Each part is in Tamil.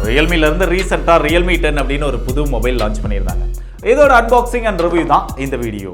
ரியல்மில இருந்து ரீசெண்டா Realme 10 அப்படின்னு ஒரு புது மொபைல் லான்ச் பண்ணியிருந்தாங்க. இதோட அன்பாக்சிங் அண்ட் ரிவ்யூ தான் இந்த வீடியோ.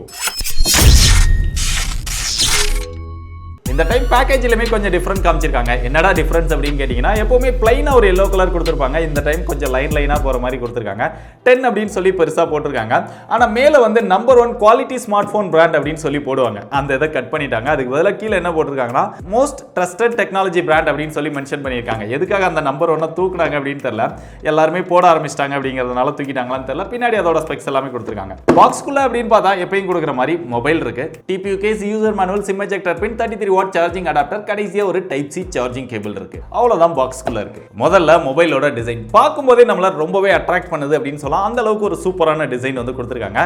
இந்த டைம் பேக்கேஜ்லயுமே கொஞ்சம் டிஃபரண்ட் காமிச்சிருக்காங்க. என்னடா டிஃபரன்ஸ் அப்படின்னு கேட்டீங்கன்னா, எப்பவுமே பிளைனா ஒரு எல்லோ கலர் கொடுத்துருப்பாங்க. இந்த டைம் கொஞ்சம் லைனா போற மாதிரி கொடுத்துருக்காங்க. 10 அப்படின்னு சொல்லி பெருசா போட்டிருக்காங்க. ஆனா மேல வந்து number 1 quality smart phone brand அப்படின்னு சொல்லி போடுவாங்க. அந்த இதை கட் பண்ணிட்டாங்க. அதுக்கு பதிலாக கீழே என்ன போட்டிருக்காங்கன்னா, மோஸ்ட் ட்ரஸ்டட் டெக்னாலஜி பிராண்ட் அப்படின்னு சொல்லி மென்ஷன் பண்ணியிருக்காங்க. எதுக்காக அந்த நம்பர் 1 தூக்குனாங்க அப்படின்னு தெரியல. எல்லாருமே போட ஆரம்பிச்சிட்டாங்க அப்படிங்கிறதுனால தூக்கிட்டாங்களான்னு தெரியல. பின்னாடி அதோட ஸ்பெக்ஸ் எல்லாமே கொடுத்துருக்காங்க. பாக்ஸ்குள்ள அப்படின்னு பார்த்தா எப்பயும் கொடுக்குற மாதிரி மொபைல் இருக்கு. TPU case, user manual, SIM ejector pin, 33 watt charging adapter, கடைசியா ஒரு டைப் சி சார்ஜிங் கேபிள் இருக்கு. அவ்வளவுதான் பாக்ஸ்க்குள்ள இருக்கு. முதல்ல மொபைலோட டிசைன் பார்க்கும்போதே நம்மள ரொம்பவே அட்ராக்ட் பண்ணுது அப்படின்னு சொல்லலாம். அந்த அளவுக்கு ஒரு சூப்பரான டிசைன் வந்து கொடுத்திருக்காங்க.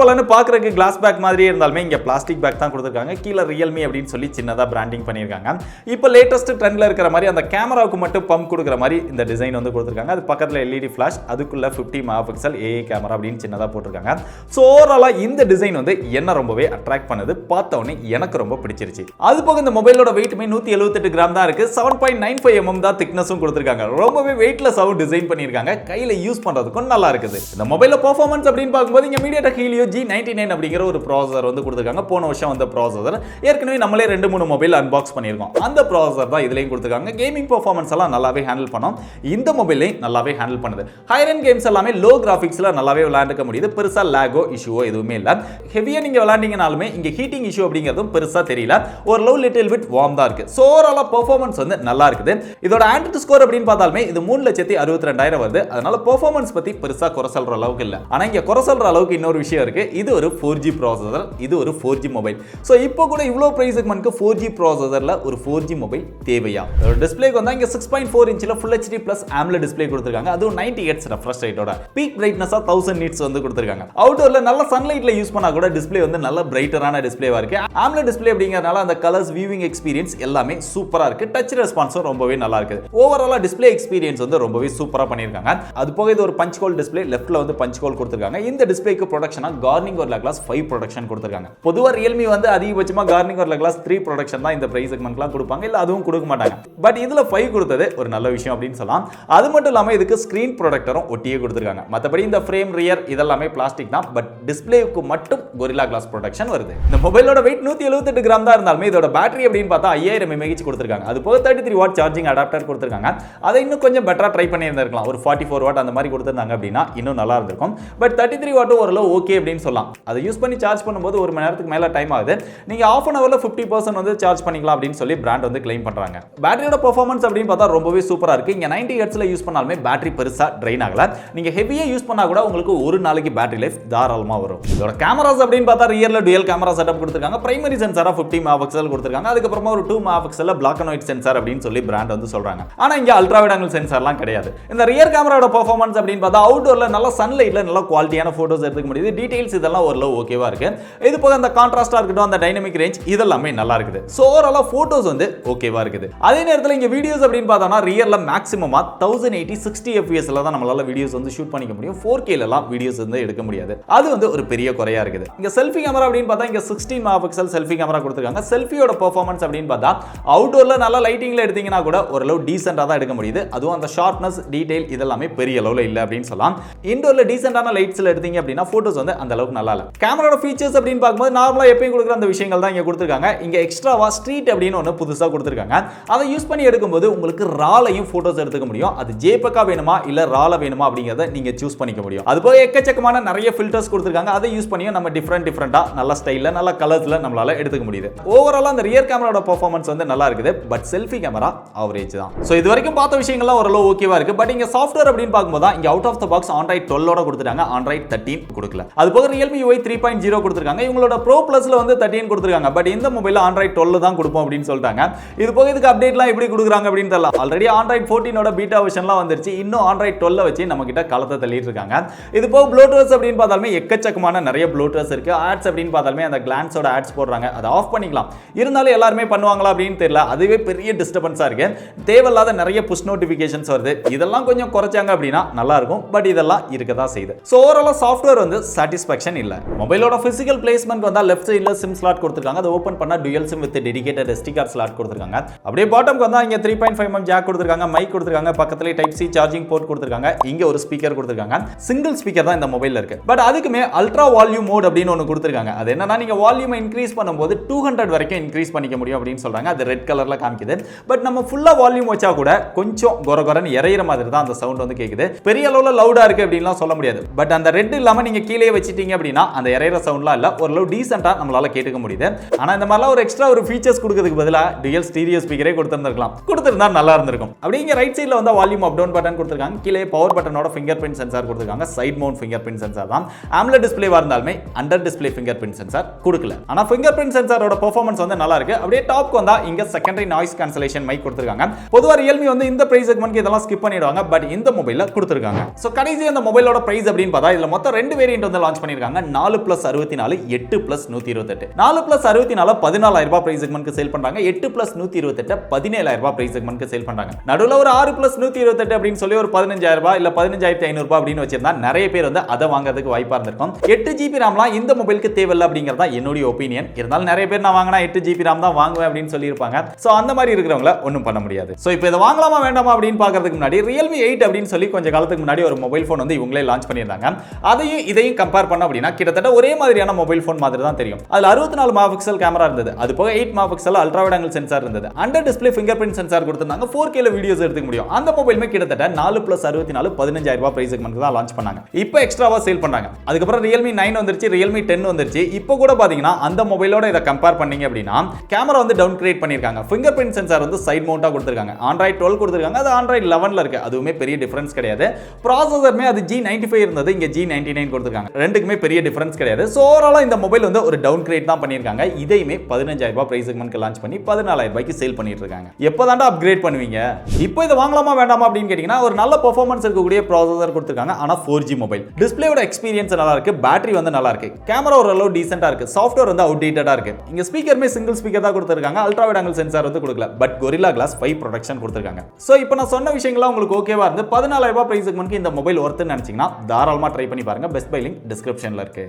பலன்னு பார்க்கறதுக்கு கிளாஸ் பேக் மாதிரியே இருந்தாலுமே இங்க பிளாஸ்டிக் பேக் தான் கொடுத்திருக்காங்க. கீழ Realme அப்படின்னு சொல்லி சின்னதா பிராண்டிங் பண்ணிருக்காங்க. இப்போ லேட்டஸ்ட் ட்ரெண்ட்ல இருக்கிற மாதிரி அந்த கேமராவுக்கு மட்டும் பம்ப் கொடுக்கிற மாதிரி இந்த டிசைன் வந்து கொடுத்திருக்காங்க. அது பக்கத்துல LED ஃபிளாஷ், அதுக்குள்ள 50 மெகாபிக்சல் AI கேமரா அப்படின்னு சின்னதா போட்டிருக்காங்க. சோ ஓவராலா இந்த டிசைன் வந்து என்ன ரொம்பவே அட்ராக்ட் பண்ணுது. பார்த்த உடனே எனக்கு ரொம்ப பிடிச்சிருச்சு. அது போக இந்த மொபைலோட வெயிட்மே 178 கிராம் தான் இருக்கு. 7.95 mm தான் திக்னஸும் கொடுத்திருக்காங்க. ரொம்பவே வெயிட்லெஸ்ஸாவும் டிசைன் பண்ணிருக்காங்க. கையில யூஸ் பண்றதுக்கும் நல்லா இருக்குது. இந்த மொபைல்ல பெர்ஃபார்மன்ஸ் அப்படின்னு பார்க்கும்போது இங்க MediaTek Helio G99 அப்படிங்கிற ஒரு ப்ராசஸர் வந்து கொடுத்திருக்காங்க. போன வருஷம் வந்த ப்ராசஸர். ஏற்கனவே நம்மளே 2-3 மொபைல் அன்பாக்ஸ் பண்ணிருக்கோம். அந்த ப்ராசஸர் தான் இதுலயும் கொடுத்திருக்காங்க. கேமிங் பெர்ஃபார்மன்ஸ் எல்லாம் நல்லாவே ஹேண்டில் பண்ணோம். இந்த மொபைலையும் நல்லாவே ஹேண்டில் பண்ணுது. ஹையர் எண்ட் கேம்ஸ் எல்லாமே லோ கிராபிக்ஸ்ல நல்லாவே விளையாண்டுக்க முடியுது. பெருசா லாகோ இஷ்யூவோ எதுவுமே இல்ல. ஹெவியா நீங்க விளையாண்டீங்கனாலுமே இங்க ஹீட்டிங் இஷ்யூ அப்படிங்கிறதும் பெருசா தெரியல. ஒரு லோ லிட்டில் பிட் வார்ம் தான் இருக்கு. சோ ஓவராலா பெர்ஃபார்மன்ஸ் வந்து நல்லா இருக்குது. இதோட ஆண்ட்ராய்டு ஸ்கோர் அப்படின்னு பார்த்தாலுமே இது 3,62,000 வருது. அதனால பெர்ஃபார்மன்ஸ் பத்தி பெருசா குறை சொல்ற அளவுக்கு இல்ல. ஆனா இங்க குறை சொல்ற அளவுக்கு இன்னொரு விஷயம் இருக்கு. இது ஒரு 4G ப்ராசஸர், இது ஒரு 4G மொபைல். சோ இப்போ கூட இவ்ளோ பிரைஸ் செக்மென்ட்க்கு 4G ப்ராசஸர்ல ஒரு 4G மொபைல் தேவையா? டிஸ்ப்ளேக்கு வந்தா இங்க 6.4 இன்ச்ல Full HD Plus AMOLED display கொடுத்திருக்காங்க. அதுவும் 90 Hz ரெஃப்ரெஷ் ரேட்டோட பீக் பிரைட்னஸா 1000 nits வந்து கொடுத்திருக்காங்க. அவுட்டோர்ல நல்ல சன்லைட்ல யூஸ் பண்ணா கூட டிஸ்ப்ளே வந்து நல்ல பிரைட்டரான டிஸ்ப்ளேவா இருக்கு. AMOLED டிஸ்ப்ளே அப்படிங்கறனால அந்த கலர்ஸ், வியூவிங் எக்ஸ்பீரியன்ஸ் எல்லாமே சூப்பரா இருக்கு. டச் ரெஸ்பான்ஸும் ரொம்பவே நல்லா இருக்கு. ஓவராலா டிஸ்ப்ளே எக்ஸ்பீரியன்ஸ் வந்து ரொம்பவே சூப்பரா பண்ணிருக்காங்க. அது போக இது ஒரு பஞ்ச் ஹோல் டிஸ்ப்ளே. லெஃப்ட்ல வந்து பஞ்ச் ஹோல் கொடுத்திருக்காங்க. இந்த டிஸ்ப்ளேக்கு ப்ரொடக்ஷனா கார்னிங் ஒரு கிளாஸ் 5 ப்ரொடக்ஷன் கொடுத்திருக்காங்க. பொதுவா Realme வந்து அதிகபட்சமா கார்னிங் ஒரு கிளாஸ் 3 ப்ரொடக்ஷன் தான் இந்த பிரைஸ் செக்மென்ட்லாம் கொடுப்பாங்க. இல்ல அதுவும் கொடுக்க மாட்டாங்க. பட் இதுல 5 கொடுத்தது ஒரு நல்ல விஷயம் அப்படின்னு சொல்லலாம். அது மட்டும் இல்லாம இதுக்கு ஸ்கிரீன் ப்ரொடக்டரும் ஒட்டியே கொடுத்திருக்காங்க. மத்தபடி இந்த ஃப்ரேம், ரியர் இதெல்லாமே பிளாஸ்டிக் தான். பட் டிஸ்ப்ளேக்கு மட்டும் Gorilla Glass ப்ரொடக்ஷன் வருது. இந்த மொபைலோட வெயிட் 178 கிராம் தான் இருந்தாலுமே இதோட பேட்டரி அப்படின்னு பார்த்தா 5000 mAh கொடுத்திருக்காங்க. அது போக 33 வாட் சார்ஜிங் அடாப்டர் கொடுத்திருக்காங்க. அதை இன்னும் கொஞ்சம் பெட்டரா ட்ரை பண்ணி இருந்திருக்கலாம். ஒரு 44 வாட் அந்த மாதிரி கொடுத்திருந்தாங்க அப்படினா இன்னும் நல்லா இருந்திருக்கும். பட் 33 வாட் ஓரளவு ஓகே அப்படின்னு சொல்லலாம். அதை யூஸ் பண்ணி சார்ஜ் பண்ணும்போது 1 மணி நேரத்துக்கு மேல டைம் ஆகுது. நீங்க half an hourல 50% வந்து சார்ஜ் பண்ணிக்கலாம் அப்படின்னு சொல்லி பிராண்ட் வந்து கிளைம் பண்றாங்க. பேட்டரியோட பெர்ஃபார்மன்ஸ் அப்படின்னு பார்த்தா ரொம்பவே சூப்பரா இருக்கு. இங்க 90 Hz ல யூஸ் பண்ணாலுமே பேட்டரி பெருசா ட்ரைன் ஆகல. நீங்க ஹெவியா யூஸ் பண்ணா கூட உங்களுக்கு ஒரு நாளைக்கு பேட்டரி லைஃப் தாராளமா வரும். இதோட கேமராஸ் அப்படின்னு பார்த்தா ரியர்ல டுயல் கேமரா செட்டப் கொடுத்திருக்காங்க. பிரைமரி சென்சாரா 50 மெகாபிக்சல் கொடுத்திருக்காங்க. அதுக்கு அப்புறமா ஒரு 2 மெகாபிக்சல்ல பிளாக் அண்ட் ஒயிட் சென்சார் அப்படின்னு சொல்லி பிராண்ட் வந்து சொல்றாங்க. ஆனா இங்க அல்ட்ரா வைட் ஆங்கிள் சென்சார்லாம் கிடையாது. இந்த ரியர் கேமராவோட பெர்ஃபார்மன்ஸ் அப்படின்னு பார்த்தா அவுட்டோர்ல நல்ல சன்லைட்ல நல்ல குவாலிட்டியான போட்டோஸ் எடுத்துக்க முடியுது. டீடைல்ஸ் இதெல்லாம் ஓரளவு ஓகேவா இருக்கு. இது போக அந்த கான்ட்ராஸ்டா இருக்கட்டும், அந்த டைனமிக் ரேஞ்ச் இதெல்லாமே நல்லா இருக்குது. சோ ஓவராலா போட்டோஸ் வந்து ஓகேவா இருக்குது. அதே நேரத்துல இங்க வீடியோஸ் அப்படின்னு பார்த்தோம்னா ரியர்ல மேக்ஸிமமா 1080 60 fps ல தான் நம்மளால வீடியோஸ் வந்து ஷூட் பண்ணிக்க முடியும். 4K ல எல்லாம் வீடியோஸ் வந்து எடுக்க முடியாது. அது வந்து ஒரு பெரிய குறையா இருக்குது. இங்க செல்ஃபி கேமரா அப்படின்னு பார்த்தா இங்க 16 மெகாபிக்சல் செல்ஃபி கேமரா கொடுத்திருக்காங்க. செல்ஃபியோட பெர்ஃபார்மன்ஸ் அப்படின்னு பார்த்தா அவுட்டோர்ல நல்ல லைட்டிங்ல எடுத்தீங்கன்னா கூட ஓரளவு டீசென்ட்டா தான் எடுக்க முடியுது. அதுவும் அந்த ஷார்ப்னஸ், டீடைல் இதெல்லாமே பெரிய அளவுல இல்ல அப்படின்னு சொல்லலாம். இன்டோர்ல டீசென்ட்டான லைட்ஸ்ல எடுத்தீங்க அப்படினா போட்டோஸ் வந்து அந்த அளவுக்கு நல்லா இல்ல. கேமராவோட ஃபீச்சர்ஸ் அப்படின்னு பார்க்கும்போது நார்மலா எப்பவும் கொடுக்குற அந்த விஷயங்கள் தான் இங்க கொடுத்திருக்காங்க. இங்க எக்ஸ்ட்ராவா ஸ்ட்ரீட் அப்படின்னு ஒன்னு புதுசா கொடுத்திருக்காங்க. அதை யூஸ் பண்ணி எடுக்கும்போது உங்களுக்கு ராலையும் போட்டோஸ் எடுத்துக்க முடியும். அது JPEG வேணுமா இல்ல ரால வேணுமா அப்படிங்கறத நீங்க சூஸ் பண்ணிக்க முடியும். அது போக எக்கச்சக்கமான நிறைய ஃபில்டர்ஸ் கொடுத்திருக்காங்க. அதை யூஸ் பண்ணியும் நம்ம டிஃபரண்டா நல்ல ஸ்டைல்ல நல்ல கலர்ஸ்ல நம்மளால எடுத்துக்க முடியுது. ஓவராலா அந்த ரியர் கேமராவோட பெர்ஃபார்மன்ஸ் வந்து நல்லா இருக்குது. பட் செல்ஃபி கேமரா ஆவரேஜ் தான். சோ இது வரைக்கும் பார்த்த விஷயங்கள்லாம் ஓரளவு ஓகேவா இருக்கு. பட் இங்க சாஃப்ட்வேர் அப்படின்னு பார்க்கும்போது இங்க out of the box Android 12 ஓட கொடுத்துட்டாங்க. Android 13 கொடுக்கல. அது போக Realme UI 3.0 கொடுத்திருக்காங்க. இவங்களோட Pro Plusல வந்து 13 கொடுத்திருக்காங்க. பட் இந்த மொபைல்ல Android 12 தான் கொடுப்போம் அப்படின்னு சொல்லிட்டாங்க. இது போக இதுக்கு அப்டேட்லாம் எப்படி கொடுக்குறாங்க அப்படின்னு தெரியல. ஆல்ரெடி Android 14 ஓட பீட்டா வெர்ஷன்லாம் வந்துருச்சு. இன்னும் Android 12 வச்சு நம்ம கிட்ட களத்தை தள்ளிட்டு இருக்காங்க. இது போக ப்ளூடூத் அப்படின்னு பார்த்தாலுமே எக்கச்சக்கமான நிறைய ப்ளூடூத் இருக்கு. ஆட்ஸ் அப்படின்னு பார்த்தாலுமே அந்த கிளான்ஸோட ஆட்ஸ் போடுறாங்க. அதை ஆஃப் பண்ணிக்கலாம். இருந்தாலும் இருந்தாலும் எல்லாருமே பண்ணுவாங்களா அப்படின்னு தெரியல. அதுவே பெரிய டிஸ்டர்பன்ஸா இருக்கு. தேவையில்லாத நிறைய புஷ் நோட்டிபிகேஷன்ஸ் வருது. இதெல்லாம் கொஞ்சம் குறைச்சாங்க அப்படின்னா நல்லா இருக்கும். பட் இதெல்லாம் இருக்கதான் செய்யுது. சோ ஓவராலா சாஃப்ட்வேர் வந்து சாட்டிஸ்ஃபேக்ஷன் இல்ல. மொபைலோட பிசிக்கல் பிளேஸ்மெண்ட் வந்தா லெஃப்ட் சைடுல சிம் ஸ்லாட் கொடுத்திருக்காங்க. அதை ஓபன் பண்ணா dual sim with dedicated SD card slot கொடுத்திருக்காங்க. அப்படியே பாட்டம்க்கு வந்தா இங்க 3.5mm ஜாக் கொடுத்திருக்காங்க. மைக் கொடுத்திருக்காங்க. பக்கத்துல டைப் C சார்ஜிங் போர்ட் கொடுத்திருக்காங்க. இங்க ஒரு ஸ்பீக்கர் கொடுத்திருக்காங்க. சிங்கிள் ஸ்பீக்கர் தான் இந்த மொபைல்ல இருக்கு. பட் அதுக்குமே அல்ட்ரா வால்யூம் மோட் அப்படின்னு ஒன்னு கொடுத்திருக்காங்க. அது என்னன்னா நீங்க வால்யூமை இன்க்ரீஸ் பண்ணும்போது 200 வரைக்கும் இன்க்ரீஸ் பண்ணிக்க முடியும் அப்படின்னு சொல்றாங்க. அது ரெட் கலர்ல காமிக்குது. பட் நம்ம ஃபுல்லா வால்யூம் வச்சா கூட கொஞ்சம் கொரகொரன்னு இறையிற மாதிரி தான் அந்த சவுண்ட் வந்து கேக்குது. பெரிய அளவுல லவுடா இருக்கு அப்படின்லாம் சொல்ல முடியாது. பட் அந்த ரெட் இல்லாம நீங்க கீழே வச்சிட்டீங்க அப்படின்னா அந்த இறையிற சவுண்ட்லாம் இல்ல. ஓரளவு டீசென்ட்டா நம்மளால கேட்க முடியுது. ஆனா இந்த மாதிரிலாம் ஒரு எக்ஸ்ட்ரா ஒரு ஃபீச்சர்ஸ் கொடுக்கிறதுக்கு பதிலா டுயல் ஸ்டீரியோ ஸ்பீக்கரே கொடுத்திருந்திருக்கலாம். கொடுத்திருந்தா நல்லா இருந்திருக்கும். அப்படியே இங்க ரைட் சைடுல வந்து வால்யூம் அப் டவுன் பட்டன் கொடுத்திருக்காங்க. கீழே பவர் பட்டனோட ஃபிங்கர் பிரிண்ட் சென்சார் கொடுத்திருக்காங்க. Side mount finger print sensor தான். AMOLED டிஸ்ப்ளேவா இருந்தாலுமே under display fingerprint sensor கொடுக்கல. ஆனா ஃபிங்கர் பிரிண்ட் சென்சாரோட பெர்ஃபார்மன்ஸ் வந்து நல்லா இருக்கு. அப்படியே டாப்க்கு வந்தா இங்க செகண்டரி நாய்ஸ் கேன்சலேஷன் மைக் கொடுத்திருக்காங்க. பொதுவா Realme வந்து இந்த பிரைஸ் செக்மென்ட்க்கு இதெல்லாம் ஸ்கிப் பண்ணிடுவாங்க. பட் இந்த மொபைல்ல கொடுத்திருக்காங்க. சோ கடைசி அந்த மொபைலோட பிரைஸ் அப்படின்னு பார்த்தா இதுல மொத்தம் ரெண்டு வேரியன்ட் வந்து லான்ச் பண்ணிருக்காங்க. 4+64 8+128. 4+64 14000 ரூபாய் பிரைஸ் செக்மென்ட்க்கு சேல் பண்றாங்க. 8+128 17000 ரூபாய் பிரைஸ் செக்மென்ட்க்கு சேல் பண்றாங்க. நடுவுல ஒரு 6+128 அப்படின்னு சொல்லி ஒரு 15000 ரூபாய் இல்ல 15500 ரூபாய் அப்படின்னு வச்சிருந்தா நிறைய பேர் வந்து அதை வாங்குறதுக்கு வாய்ப்பா இருந்திருக்கும். 8GB ராம்லாம் இந்த மொபைலுக்கு தேவையில்லை அப்படிங்கறதா என்னோட ஒபினியன். இருந்தாலும் நிறைய பேர் நான் வாங்கினா 8GB ராம் தான் வாங்குவேன் அப்படின்னு சொல்லி இருப்பாங்க. சோ அந்த மாதிரி இருக்கிறவங்கள ஒண்ணும் பண்ண முடியாது. சோ இப்போ இதை வாங்கலாமா வேண்டாமா அப்படின்னு பார்க்கிறதுக்கு முன்னாடி Realme 8 அப்படின்னு சொல்லி கொஞ்ச காலத்துக்கு முன்னாடி ஒரு மொபைல் போன் வந்து இவங்களே லான்ச் பண்ணியிருந்தாங்க. அதையும் இதையும் கம்பேர் பண்ண அப்படின்னா கிட்டத்தட்ட ஒரே மாதிரியான மொபைல் போன் மாதிரி தான் தெரியும். அதுல 64 மெகாபிக்சல் கேமரா இருந்தது. அது போக 8 megapixel ultra wide angle sensor இருந்தது. Under display fingerprint sensor கொடுத்திருந்தாங்க. 4K ல வீடியோஸ் எடுத்துக்க முடியும். அந்த மொபைலுமே கிட்டத்தட்ட 4+64 15000 ரூபாய் பிரைஸ் செக்மென்ட்க்கு தான் லான்ச் பண்ணாங்க. இப்போ எக்ஸ்ட்ராவா சேல் பண்றாங்க. அதுக்கப்புறம் Realme 9 வந்துருச்சு, Realme 10 வந்துருச்சு. இப்போ கூட பாத்தீங்கன்னா அந்த மொபைலோட இத கம்பேர் பண்ணீங்க அப்படின்னா கேமரா வந்து டவுன் கிரேட் பண்ணிருக்காங்க. ஃபிங்கர் பிரிண்ட் சென்சார் வந்து சைடு மவுண்டா கொடுத்திருக்காங்க. Android 12 கொடுத்திருக்காங்க. அது Android 11ல இருக்கு. அதுவுமே பெரிய டிஃபரன்ஸ் கிடையாது. ப்ராசஸருமே அது G95 இருந்தது, இங்க G99 கொடுத்திருக்காங்க. ரெண்டுக்குமே பெரிய டிஃபரன்ஸ் கிடையாது. சோ ஓவராலா இந்த மொபைல் வந்து ஒரு டவுன் கிரேட் தான் பண்ணிருக்காங்க. இதையுமே 15000 ரூபாய் பிரைஸ் செக்மென்ட்க்கு லான்ச் பண்ணி 14000 ரூபாய்க்கு சேல் பண்ணிட்டு இருக்காங்க. எப்போதான்டா அப்கிரேட் பண்ணுவீங்க? இப்போ இத வாங்கலாமா வேண்டாமா அப்படின்னு கேட்டீங்கன்னா ஒரு நல்ல பெர்ஃபார்மன்ஸ் இருக்கக்கூடிய ப்ராசஸர் கொடுத்திருக்காங்க. ஆனா 4G மொபைல். டிஸ்ப்ளேயோட எக்ஸ்பீரியன்ஸ் நல்லா இருக்கு. பேட்டரி வந்து நல்லா இருக்கு. கேமரா ஓரளவு டீசென்ட்டா இருக்கு. சாஃப்ட்வேர் வந்து அவுட்டேட்டடா இருக்கு. இங்க ஸ்பீக்கருமே சிங்கிள் ஸ்பீக்கர் தான் கொடுத்திருக்காங்க. அல்ட்ரா வைட் ஆங்கிள் சென்சார் வந்து கொடுக்கல. பட் Gorilla Glass 5 ப்ரொடெக்ஷன் கொடுத்திருக்காங்க. சோ இப்போ நான் சொன்ன விஷயங்கள்லாம் உங்களுக்கு ஓகேவா இருந்து 14000 ரூபாய் பிரைஸ் செக்மென்ட்க்கு இந்த மொபைல் ஒர்த்னு நினைச்சீங்கன்னா தாராளமா ட்ரை பண்ணி பாருங்க. பெஸ்ட் பை லிங்க் டிஸ்கிரிப்ஷன்ல இருக்கு.